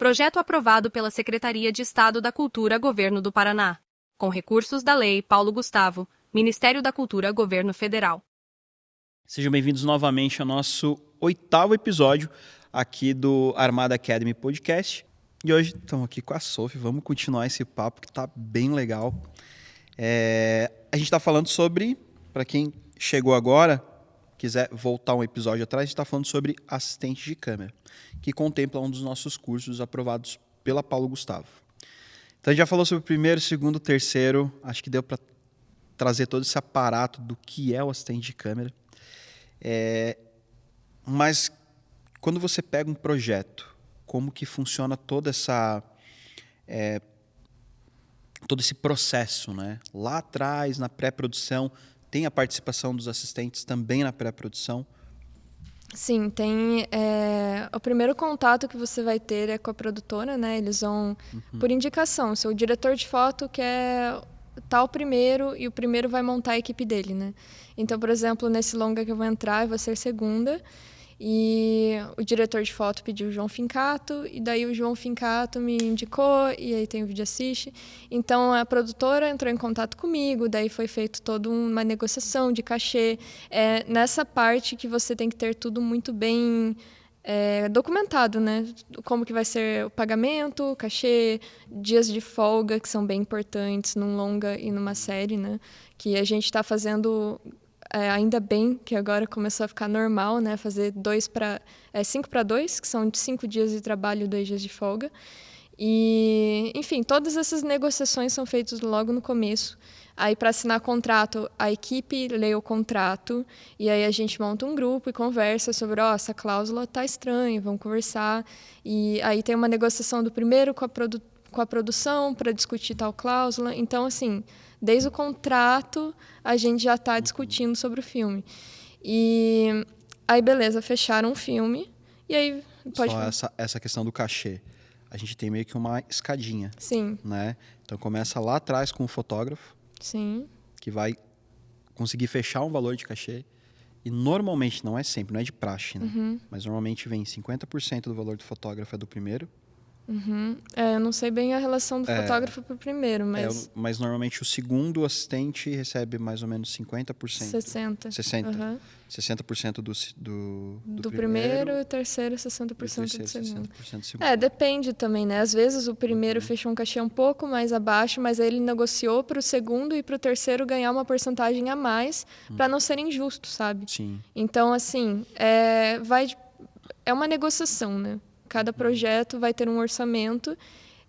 Projeto aprovado pela Secretaria de Estado da Cultura, Governo do Paraná. Com recursos da Lei Paulo Gustavo, Ministério da Cultura, Governo Federal. Sejam bem-vindos novamente ao nosso 8º episódio aqui do Armada Academy Podcast. E hoje estamos aqui com a Sophie, vamos continuar esse papo que está bem legal. A gente está falando sobre, para quem chegou agora, quiser voltar um episódio atrás, a gente está falando sobre assistente de câmera, que contempla um dos nossos cursos aprovados pela Paulo Gustavo. Então a gente já falou sobre o primeiro, segundo, terceiro, acho que deu para trazer todo esse aparato do que é o assistente de câmera. Mas quando você pega um projeto, como que funciona todo esse processo, né? Lá atrás, na pré-produção, tem a participação dos assistentes também na pré-produção? Sim, tem. O primeiro contato que você vai ter é com a produtora, né? Eles vão, por indicação, se o diretor de foto quer tal primeiro e o primeiro vai montar a equipe dele, né? Então, por exemplo, nesse longa que eu vou entrar, vai ser segunda. E o diretor de foto pediu o João Fincato, e daí o João Fincato me indicou, e aí tem o vídeo assiste. Então a produtora entrou em contato comigo, daí foi feito toda uma negociação de cachê. Nessa parte que você tem que ter tudo muito bem documentado, né? Como que vai ser o pagamento, o cachê, dias de folga, que são bem importantes num longa e numa série, né? Que a gente está fazendo... ainda bem que agora começou a ficar normal, né? Fazer 5-2, que são 5 dias de trabalho e 2 dias de folga. E, enfim, todas essas negociações são feitas logo no começo. Aí, para assinar contrato, a equipe lê o contrato e aí a gente monta um grupo e conversa sobre, essa cláusula tá estranha, vamos conversar. E aí tem uma negociação do primeiro com a produção para discutir tal cláusula. Então, assim... Desde o contrato, a gente já está discutindo sobre o filme. E aí, beleza, fecharam o filme. E aí, pode falar. Só essa questão do cachê. A gente tem meio que uma escadinha. Sim. Né? Então, começa lá atrás com o fotógrafo. Sim. Que vai conseguir fechar um valor de cachê. E normalmente, não é sempre, não é de praxe, né? Mas normalmente vem 50% do valor do fotógrafo é do primeiro. Eu não sei bem a relação do fotógrafo pro primeiro, mas... mas normalmente o segundo assistente recebe mais ou menos 50%. 60%. 60% do primeiro e o terceiro 60% do segundo. 60% do segundo. Depende também, né? Às vezes o primeiro fechou um cachê um pouco mais abaixo, mas aí ele negociou para o segundo e para o terceiro ganhar uma porcentagem a mais para não ser injusto, sabe? Sim. Então, assim, é uma negociação, né? Cada projeto vai ter um orçamento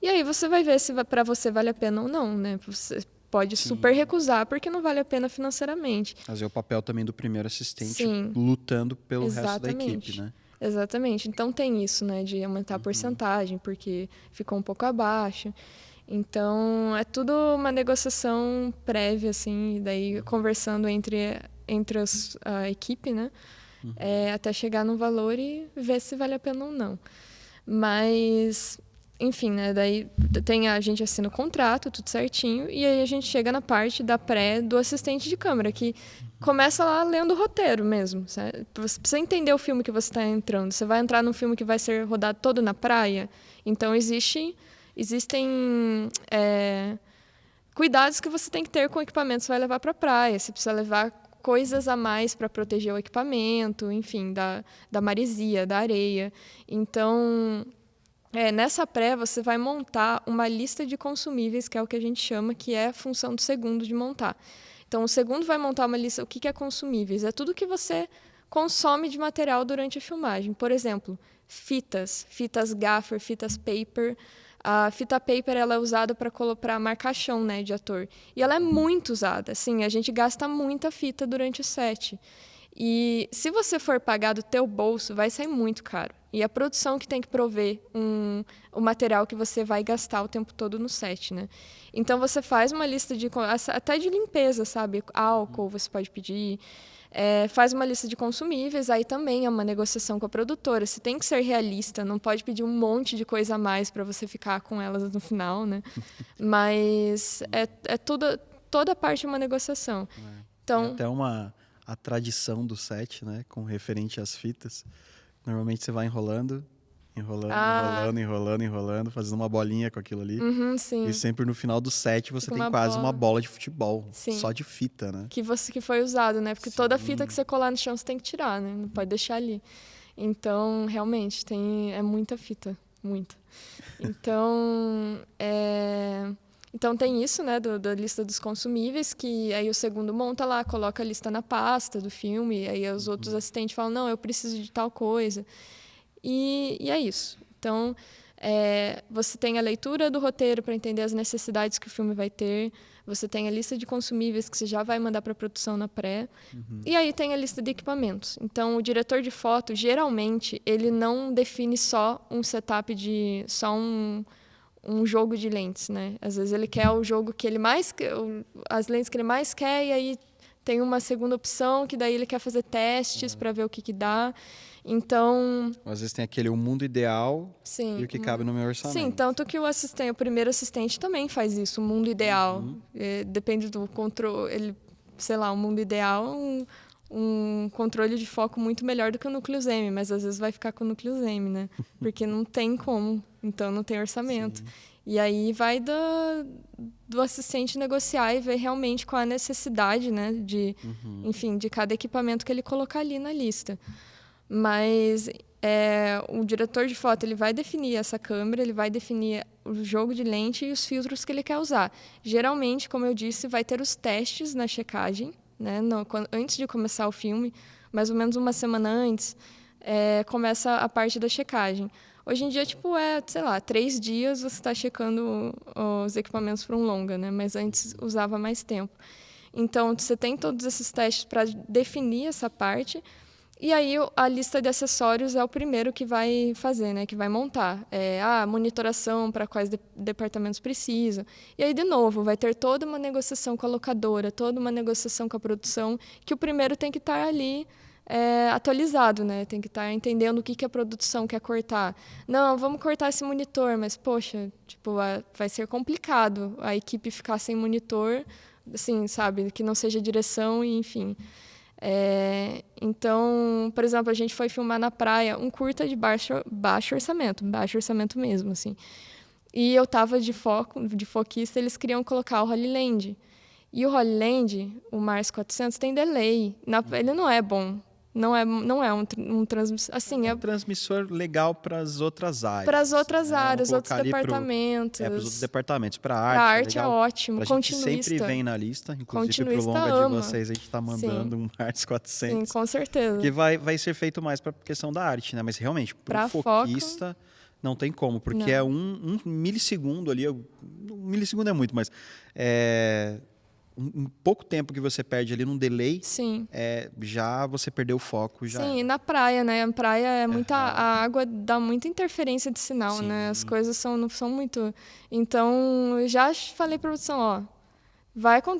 e aí você vai ver se para você vale a pena ou não, né? Você pode super recusar porque não vale a pena financeiramente. Mas é o papel também do primeiro assistente. Sim. Lutando pelo Exatamente. resto da equipe, né? Exatamente. Então tem isso, né? De aumentar a porcentagem porque ficou um pouco abaixo. Então é tudo uma negociação prévia, assim, e daí conversando entre a equipe, né? Até chegar no valor e ver se vale a pena ou não. Mas, enfim, né? Daí a gente assina o contrato, tudo certinho, e aí a gente chega na parte da pré do assistente de câmera, que começa lá lendo o roteiro mesmo. Sabe? Você precisa entender o filme que você está entrando. Você vai entrar num filme que vai ser rodado todo na praia, então existem cuidados que você tem que ter com o equipamento que você vai levar para a praia. Você precisa levar coisas a mais para proteger o equipamento, enfim, da maresia, da areia. Então, nessa pré, você vai montar uma lista de consumíveis, que é o que a gente chama, que é a função do segundo de montar. Então, o segundo vai montar uma lista. O que é consumíveis? É tudo que você consome de material durante a filmagem. Por exemplo, fitas gaffer, fitas paper. A fita paper ela é usada para marcar chão, né, de ator. E ela é muito usada. Assim, a gente gasta muita fita durante o set. E se você for pagar do teu bolso, vai sair muito caro. E a produção que tem que prover o material que você vai gastar o tempo todo no set, né? Então, você faz uma lista até de limpeza, sabe? Álcool você pode pedir. Faz uma lista de consumíveis, aí também é uma negociação com a produtora. Você tem que ser realista, não pode pedir um monte de coisa a mais para você ficar com elas no final, né? Mas toda parte é uma negociação. Então, tem até a tradição do set, né, com referente às fitas. Normalmente você vai enrolando enrolando, fazendo uma bolinha com aquilo ali. Sim. E sempre no final do set você Fica tem quase uma bola de futebol, só de fita, né? Que foi usado, né? Porque toda fita que você colar no chão você tem que tirar, né? Não pode deixar ali. Então, realmente, é muita fita, muita. Então, então tem isso, né, da lista dos consumíveis, que aí o segundo monta lá, coloca a lista na pasta do filme, e aí os outros assistentes falam, não, eu preciso de tal coisa. E é isso. Então, você tem a leitura do roteiro para entender as necessidades que o filme vai ter, você tem a lista de consumíveis que você já vai mandar para a produção na pré, e aí tem a lista de equipamentos. Então, o diretor de foto, geralmente, ele não define só um setup só um jogo de lentes, né? Às vezes ele quer o jogo que ele mais as lentes que ele mais quer, e aí tem uma segunda opção que daí ele quer fazer testes para ver o que dá. Então, às vezes tem o mundo ideal e o que cabe no meu orçamento. Sim, tanto que o primeiro assistente também faz isso, o mundo ideal. Depende do controle, o mundo ideal um controle de foco muito melhor do que o núcleo M, mas às vezes vai ficar com o núcleo M, né? Porque não tem como, então não tem orçamento. Sim. E aí vai do assistente negociar e ver realmente qual a necessidade, né, enfim, de cada equipamento que ele colocar ali na lista. Mas o diretor de foto ele vai definir essa câmera, ele vai definir o jogo de lente e os filtros que ele quer usar. Geralmente, como eu disse, vai ter os testes na checagem, né? Antes de começar o filme, mais ou menos uma semana antes, começa a parte da checagem. Hoje em dia, 3 dias você está checando os equipamentos para um longa, né? Mas antes usava mais tempo. Então, você tem todos esses testes para definir essa parte. E aí, a lista de acessórios é o primeiro que vai fazer, né? Que vai montar. Monitoração para quais departamentos precisam. E aí, de novo, vai ter toda uma negociação com a locadora, toda uma negociação com a produção, que o primeiro tem que estar ali atualizado, né? Tem que estar entendendo o que a produção quer cortar. Não, vamos cortar esse monitor, mas, poxa, vai ser complicado a equipe ficar sem monitor, assim, sabe? Que não seja direção e, enfim... Então, por exemplo, a gente foi filmar na praia um curta de baixo orçamento mesmo, assim. E eu tava de foquista, eles queriam colocar o Holy Land. E o Holy Land, o Mars 400, tem delay. Ele não é bom. Não é um transmissor. Assim, um transmissor legal para as outras áreas. Para as outras áreas, outros departamentos. Para os outros departamentos. Para a arte. Para a arte é ótimo. Pra gente sempre vem na lista. Inclusive, para o longa de vocês, a gente está mandando um Mars 400. Sim, com certeza. Que vai ser feito mais para a questão da arte, né? Mas realmente, para o foquista, não tem como. Porque é um milissegundo ali. Um milissegundo é muito, mas... um pouco tempo que você perde ali num delay, já você perdeu o foco. Sim, e na praia, né? A praia a água dá muita interferência de sinal, né? As coisas não são muito... Então, eu já falei para a produção,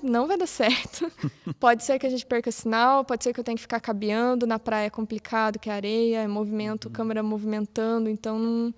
não vai dar certo. Pode ser que a gente perca sinal, pode ser que eu tenha que ficar cabeando. Na praia é complicado, que é areia, é movimento, câmera movimentando, então não...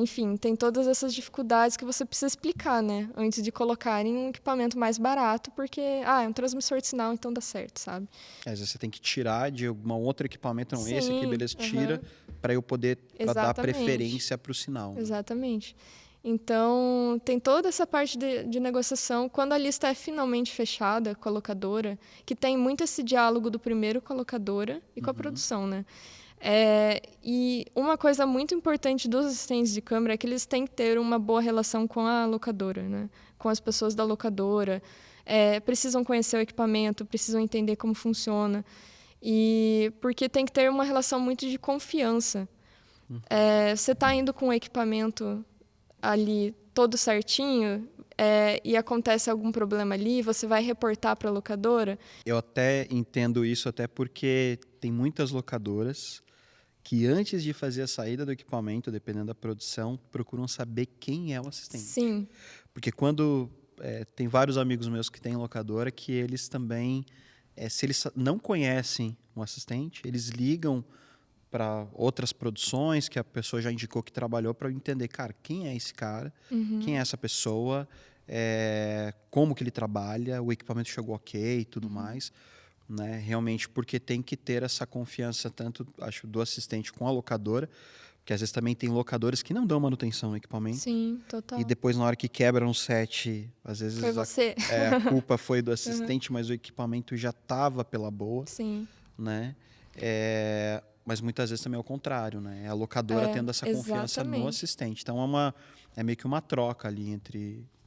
enfim, tem todas essas dificuldades que você precisa explicar, né? Antes de colocarem um equipamento mais barato, porque, é um transmissor de sinal, então dá certo, sabe? Às vezes você tem que tirar de um outro equipamento, esse aqui, beleza, tira, para eu poder dar preferência para o sinal. Né? Exatamente. Então, tem toda essa parte de negociação. Quando a lista é finalmente fechada com a locadora, que tem muito esse diálogo do primeiro com a locadora e com a produção, né? E uma coisa muito importante dos assistentes de câmera é que eles têm que ter uma boa relação com a locadora, né? Com as pessoas da locadora. Precisam conhecer o equipamento, precisam entender como funciona. E porque tem que ter uma relação muito de confiança. Você está indo com o equipamento ali todo certinho e acontece algum problema ali, você vai reportar para a locadora? Eu até entendo isso, até porque tem muitas locadoras que antes de fazer a saída do equipamento, dependendo da produção, procuram saber quem é o assistente. Sim. Porque quando... tem vários amigos meus que têm locadora que eles também... se eles não conhecem um assistente, eles ligam para outras produções que a pessoa já indicou que trabalhou para entender, cara, quem é esse cara? Quem é essa pessoa? Como que ele trabalha? O equipamento chegou ok e tudo mais. Né? Realmente, porque tem que ter essa confiança tanto, acho, do assistente com a locadora, Porque às vezes também tem locadores que não dão manutenção no equipamento. Sim, total. E depois, na hora que quebra um set, às vezes Foi você. a culpa foi do assistente, mas o equipamento já estava pela boa, Sim. né? Mas muitas vezes também é o contrário, né? É a locadora tendo essa confiança no assistente. Então é meio que uma troca ali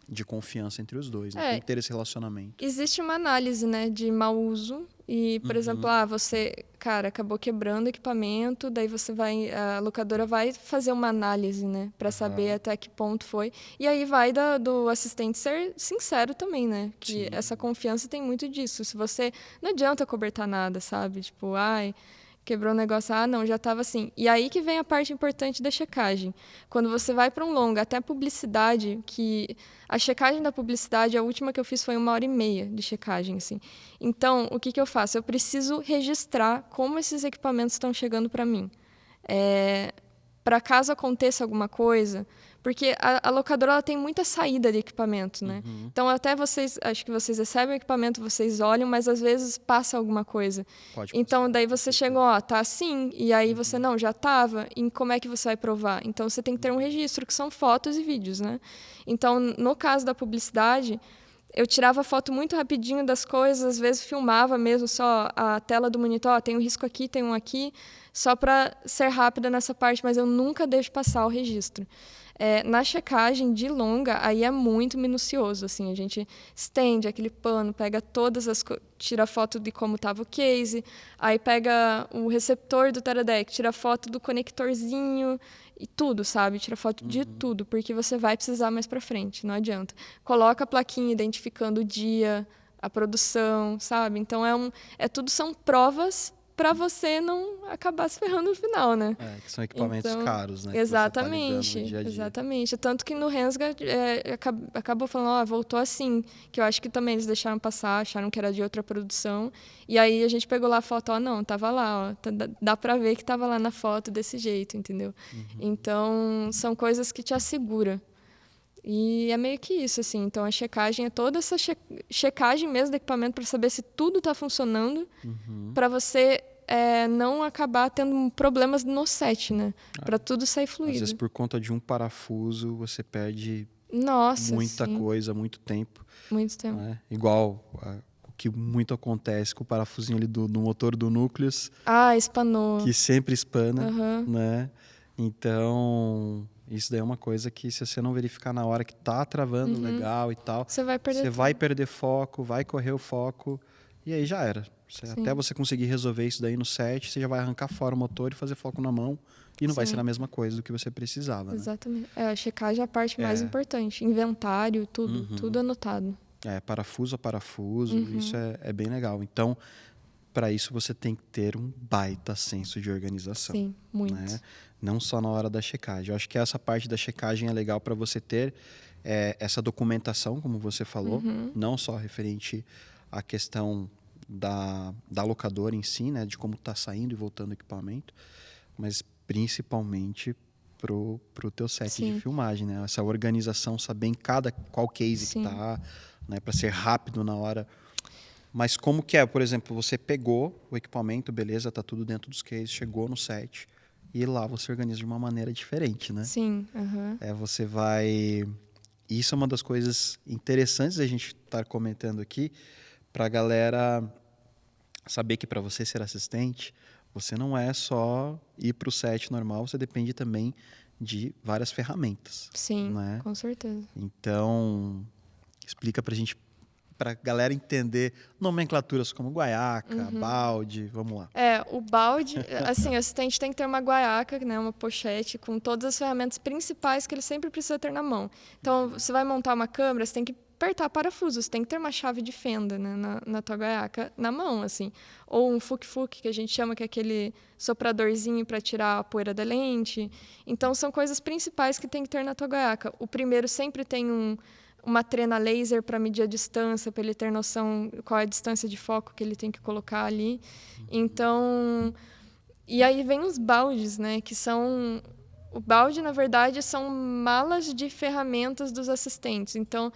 de confiança entre os dois, né? Tem que ter esse relacionamento. Existe uma análise, né, de mau uso e, por exemplo, você, cara, acabou quebrando o equipamento, daí a locadora vai fazer uma análise, né, para saber até que ponto foi. E aí vai do assistente ser sincero também, né? Que essa confiança tem muito disso. Se você não adianta cobertar nada, sabe? Tipo, quebrou o negócio, não, já estava assim. E aí que vem a parte importante da checagem. Quando você vai para um longa, até a publicidade, que a checagem da publicidade, a última que eu fiz foi 1h30 de checagem, assim. Então, o que eu faço? Eu preciso registrar como esses equipamentos estão chegando para mim. Para caso aconteça alguma coisa, porque a locadora ela tem muita saída de equipamento, né? Então, até acho que vocês recebem o equipamento, vocês olham, mas às vezes passa alguma coisa. Então, daí você chegou, tá assim, e aí você, não, já estava, e como é que você vai provar? Então, você tem que ter um registro, que são fotos e vídeos, né? Então, no caso da publicidade, eu tirava foto muito rapidinho das coisas, às vezes filmava mesmo só a tela do monitor, tem um risco aqui, tem um aqui, só para ser rápida nessa parte, mas eu nunca deixo passar o registro. Na checagem de longa, aí é muito minucioso, assim, a gente estende aquele pano, pega tira foto de como estava o case, aí pega o receptor do Teradek, tira foto do conectorzinho e tudo, sabe? Tira foto de tudo, porque você vai precisar mais para frente, não adianta. Coloca a plaquinha identificando o dia, a produção, sabe? Então tudo são provas para você não acabar se ferrando no final, né? Que são equipamentos caros, né? Exatamente, no dia a dia. exatamente. Tanto que no Rensga acabou falando, voltou assim, que eu acho que também eles deixaram passar, acharam que era de outra produção. E aí a gente pegou lá a foto, não, tava lá, dá para ver que tava lá na foto desse jeito, entendeu? Então, são coisas que te asseguram. E é meio que isso, assim. Então, a checagem é toda essa checagem mesmo do equipamento para saber se tudo está funcionando, para você não acabar tendo problemas no set, né? Para tudo sair fluido. Às vezes, por conta de um parafuso, você perde muita coisa, muito tempo. Muito tempo. Né? Igual o que muito acontece com o parafusinho ali do motor do Núcleos. Espanou. Que sempre espana, né? Então... Isso daí é uma coisa que, se você não verificar na hora que tá travando legal e tal, você vai perder foco, vai correr o foco, e aí já era. Até você conseguir resolver isso daí no set, você já vai arrancar fora o motor e fazer foco na mão, e não vai ser a mesma coisa do que você precisava. Exatamente. A checagem é a parte mais importante. Inventário, tudo anotado. Parafuso a parafuso, isso é bem legal. Então, para isso você tem que ter um baita senso de organização. Sim, muito. Né? Não só na hora da checagem. Eu acho que essa parte da checagem é legal para você ter essa documentação, como você falou, não só referente à questão da locadora em si, né, de como está saindo e voltando o equipamento, mas principalmente pro teu set de filmagem, né? Essa organização, saber em qual case que tá, né, para ser rápido na hora. Mas como que por exemplo, você pegou o equipamento, beleza, tá tudo dentro dos cases, chegou no set, e lá você organiza de uma maneira diferente, né? Sim. Você vai... Isso é uma das coisas interessantes da gente estar comentando aqui, para a galera saber que para você ser assistente, você não é só ir para o set normal, você depende também de várias ferramentas. Sim, né? Com certeza. Então, explica para a gente, para a galera entender nomenclaturas como guaiaca, balde, vamos lá. O balde, assim, o assistente tem que ter uma guaiaca, né, uma pochete com todas as ferramentas principais que ele sempre precisa ter na mão. Então, você vai montar uma câmera, você tem que apertar parafusos, tem que ter uma chave de fenda, né, na tua guaiaca na mão, assim. Ou um fuk-fuk, que a gente chama, que é aquele sopradorzinho para tirar a poeira da lente. Então, são coisas principais que tem que ter na tua guaiaca. O primeiro sempre tem uma trena laser para medir a distância, para ele ter noção qual é a distância de foco que ele tem que colocar ali. Então, e aí vem os baldes, né, que são... O balde, na verdade, são malas de ferramentas dos assistentes. Então,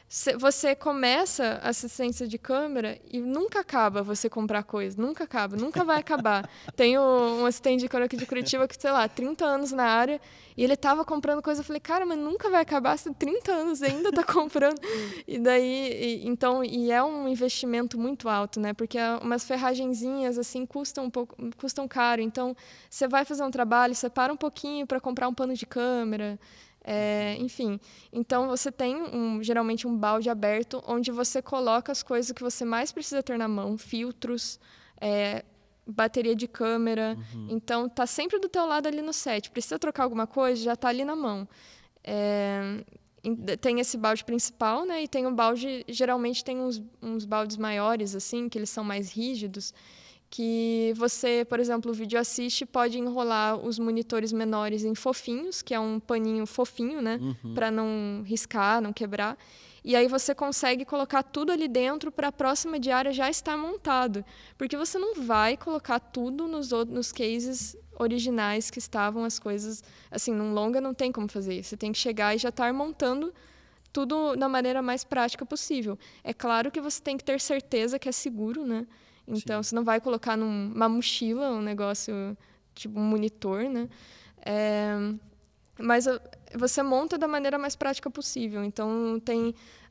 você começa a assistência de câmera e nunca acaba você comprar coisa, nunca acaba, nunca vai acabar. Tem um assistente de câmera aqui de Curitiba que, sei lá, 30 anos na área, e ele tava comprando coisa, eu falei, cara, mas nunca vai acabar, você tem 30 anos e ainda tá comprando. E daí, então, é um investimento muito alto, né? Porque umas ferragenzinhas, assim, custam caro. Então, você vai fazer um trabalho, você para um pouquinho para comprar um pano de câmera, enfim, então você tem geralmente um balde aberto onde você coloca as coisas que você mais precisa ter na mão, filtros, bateria de câmera. Então tá sempre do teu lado ali no set. Precisa trocar alguma coisa, já tá ali na mão. Tem esse balde principal, né? E tem um balde, geralmente tem uns baldes maiores, assim, que eles são mais rígidos, que você, por exemplo, o vídeo assiste, pode enrolar os monitores menores em fofinhos, que é um paninho fofinho, né? Para não riscar, não quebrar. E aí você consegue colocar tudo ali dentro para a próxima diária já estar montado. Porque você não vai colocar tudo nos cases originais que estavam as coisas... Assim, num longa não tem como fazer isso. Você tem que chegar e já estar montando tudo da maneira mais prática possível. É claro que você tem que ter certeza que é seguro, né? Então, Sim. Você não vai colocar numa mochila um negócio, tipo um monitor, né? Mas você monta da maneira mais prática possível. Então,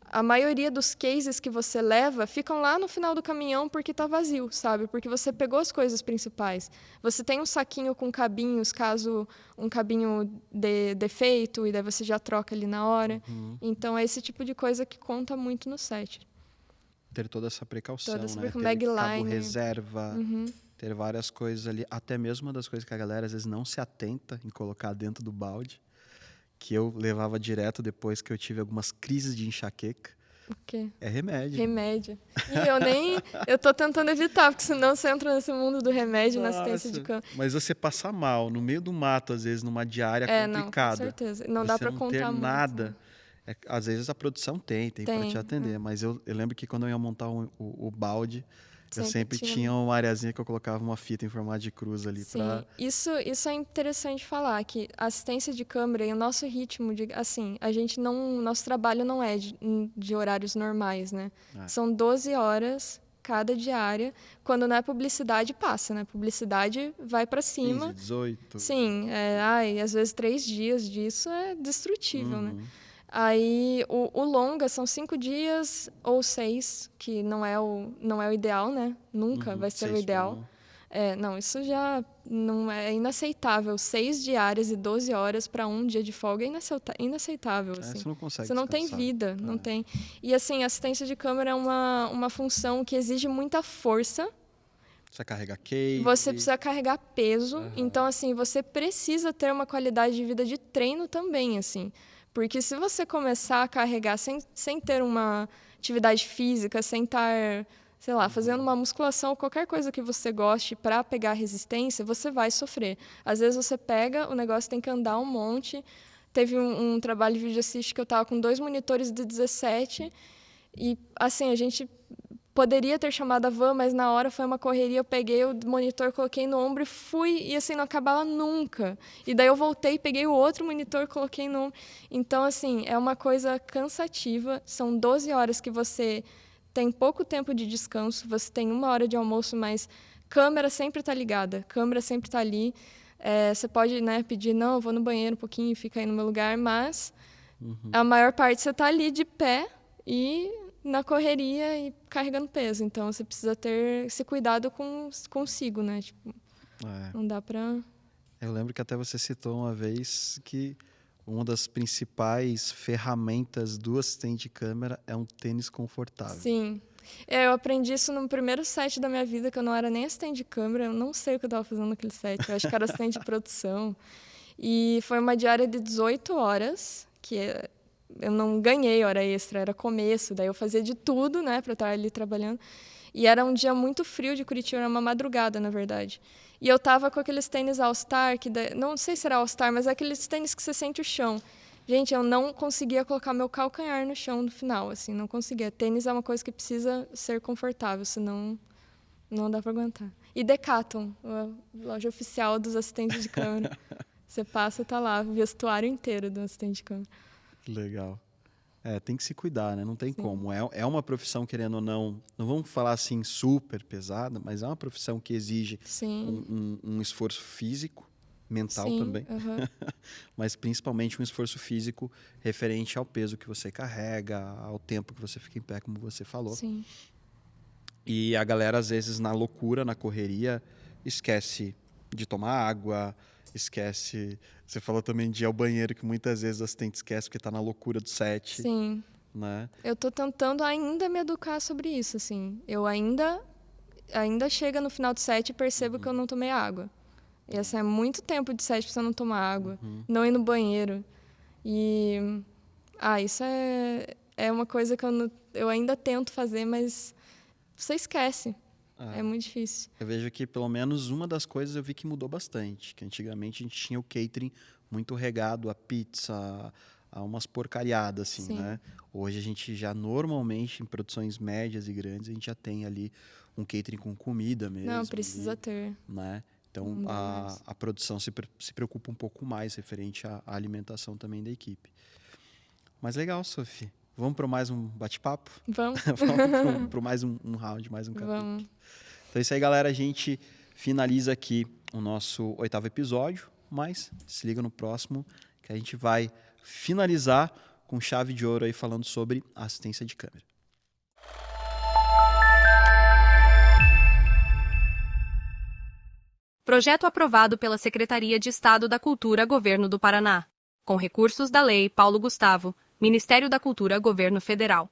a maioria dos cases que você leva ficam lá no final do caminhão porque está vazio, sabe? Porque você pegou as coisas principais. Você tem um saquinho com cabinhos, caso um cabinho dê defeito, e daí você já troca ali na hora. Então, é esse tipo de coisa que conta muito no set. Ter toda essa precaução, né? Ter backline, cabo reserva, ter várias coisas ali. Até mesmo uma das coisas que a galera às vezes não se atenta em colocar dentro do balde, que eu levava direto depois que eu tive algumas crises de enxaqueca. O quê? É remédio. Remédio. E eu tô tentando evitar, porque senão você entra nesse mundo do remédio, na assistência de campo. Mas você passar mal no meio do mato, às vezes, numa diária complicada. Não, com certeza. Não dá pra contar muito. Nada. Às vezes a produção tem para te atender, mas eu lembro que quando eu ia montar o balde, eu sempre tinha uma areazinha que eu colocava uma fita em formato de cruz ali. Sim, isso é interessante falar, que a assistência de câmera e o nosso ritmo, assim, nosso trabalho não é de horários normais, né? São 12 horas cada diária. Quando não é publicidade, passa, né? Publicidade vai para cima. 15, 18. Sim, às vezes 3 dias disso é destrutível, né? Aí, o longa são 5 dias ou 6, que não é o ideal, né? Nunca vai ser o ideal. Não, isso já não é inaceitável. 6 diárias e 12 horas para um dia de folga é inaceitável. Assim. Você não consegue Você não tem vida, não tem. E, assim, assistência de câmera é uma função que exige muita força. Precisa carregar case. Você precisa carregar peso. Então, assim, você precisa ter uma qualidade de vida de treino também, assim. Porque se você começar a carregar sem ter uma atividade física, sem estar, sei lá, fazendo uma musculação, qualquer coisa que você goste para pegar resistência, você vai sofrer. Às vezes você pega, o negócio tem que andar um monte. Teve um trabalho de vídeo assist que eu estava com 2 monitores de 17 e, assim, a gente poderia ter chamado a van, mas na hora foi uma correria, eu peguei o monitor, coloquei no ombro e fui, e assim, não acabava nunca. E daí eu voltei, peguei o outro monitor, coloquei no ombro. Então, assim, é uma coisa cansativa, são 12 horas que você tem pouco tempo de descanso, você tem 1 hora de almoço, mas câmera sempre está ligada, câmera sempre está ali. Você pode, né, pedir, não, eu vou no banheiro um pouquinho e fica aí no meu lugar, mas a maior parte você está ali de pé e na correria e carregando peso. Então, você precisa ter esse cuidado consigo, né? Tipo, não dá pra... Eu lembro que até você citou uma vez que uma das principais ferramentas do assistente de câmera é um tênis confortável. Sim. Eu aprendi isso no primeiro set da minha vida, que eu não era nem assistente de câmera. Eu não sei o que eu estava fazendo naquele set. Eu acho que era assistente de produção. E foi uma diária de 18 horas, que eu não ganhei hora extra, era começo, daí eu fazia de tudo, né, para estar ali trabalhando. E era um dia muito frio de Curitiba, era uma madrugada, na verdade. E eu tava com aqueles tênis All-Star, não sei se era All-Star, mas é aqueles tênis que você sente o chão. Gente, eu não conseguia colocar meu calcanhar no chão no final, assim, não conseguia. Tênis é uma coisa que precisa ser confortável, senão não dá para aguentar. E Decathlon, a loja oficial dos assistentes de câmera. Você passa, tá lá, o vestuário inteiro do assistente de câmera. Legal. Tem que se cuidar, né? Não tem Sim. como. É uma profissão, querendo ou não vamos falar assim super pesada, mas é uma profissão que exige um esforço físico, mental também, mas principalmente um esforço físico referente ao peso que você carrega, ao tempo que você fica em pé, como você falou. Sim. E a galera, às vezes, na loucura, na correria, esquece de tomar água, esquece... Você falou também de ir ao banheiro, que muitas vezes o assistente esquece porque tá na loucura do set. Sim. Né? Eu tô tentando ainda me educar sobre isso, assim. Eu ainda chega no final do set e percebo que eu não tomei água. E assim, é muito tempo de set pra você não tomar água, não ir no banheiro. E isso é uma coisa que eu ainda tento fazer, mas você esquece. É muito difícil. Eu vejo que pelo menos uma das coisas eu vi que mudou bastante. Que antigamente a gente tinha o catering muito regado a pizza, a umas porcariadas, assim, né? Hoje a gente já normalmente, em produções médias e grandes, a gente já tem ali um catering com comida mesmo. Não, precisa ter. Né? Então a produção se preocupa um pouco mais referente à alimentação também da equipe. Mas legal, Sophie. Vamos para mais um bate-papo? Vamos. Vamos para mais um round, mais um capítulo. Vamos. Então é isso aí, galera. A gente finaliza aqui o nosso 8º episódio, mas se liga no próximo que a gente vai finalizar com chave de ouro aí falando sobre assistência de câmera. Projeto aprovado pela Secretaria de Estado da Cultura, Governo do Paraná. Com recursos da Lei Paulo Gustavo, Ministério da Cultura, Governo Federal.